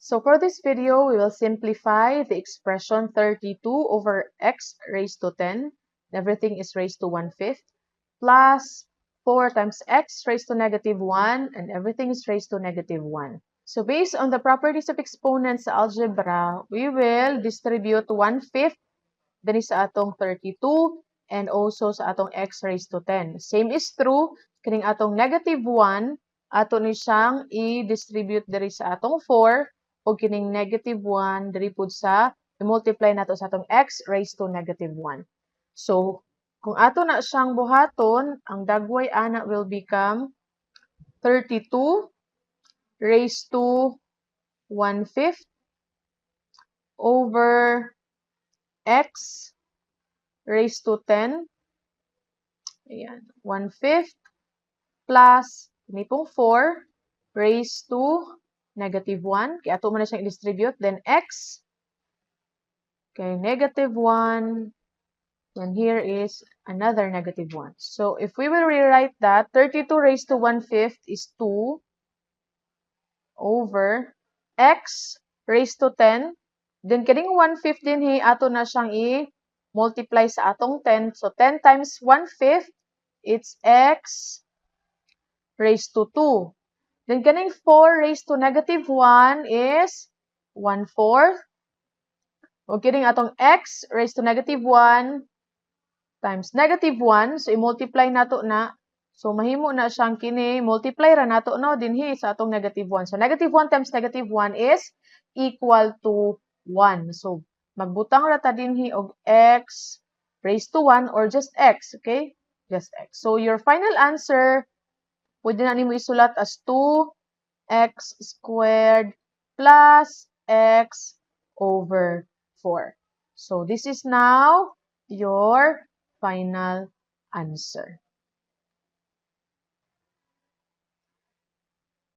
So for this video, we will simplify the expression 32 over x raised to 10. Everything is raised to 1/5 plus 4 times x raised to negative 1, and everything is raised to negative 1. So based on the properties of exponents sa algebra, we will distribute 1/5 din sa atong 32 and also sa atong x raised to 10. Same is true kining atong negative 1, ato ni siyang i-distribute diri sa atong 4 o kining negative 1 diri pud sa i-multiply nato sa atong x raised to negative 1. So kung ato na siyang buhaton, ang dagway ana will become 32 raised to 1/5 over x raised to 10. Ayan, 1/5 plus ini pong 4 raised to negative 1. Kaya ato mo na siyang i-distribute. Then x, okay, negative 1. And here is another negative 1. So if we will rewrite that, 32 raised to 1/5 is 2 over x raised to 10. Then kining 1/5 din ato na siyang i-multiply sa atong 10. So 10 times 1/5, it's x raised to 2. Then kining 4 raised to negative 1 is 1/4. O kining atong x raised to negative 1 times negative 1. So, i-multiply nato na. So, mahimo na siyang kini. Multiply ra nato no, dinhi sa atong negative 1. So, negative 1 times negative 1 is equal to 1. So, magbutang ra ta dinhi og x raised to 1 or just x. Okay? Just x. So, your final answer, pwede na nimo isulat as 2x squared plus x over 4. So, this is now your final answer.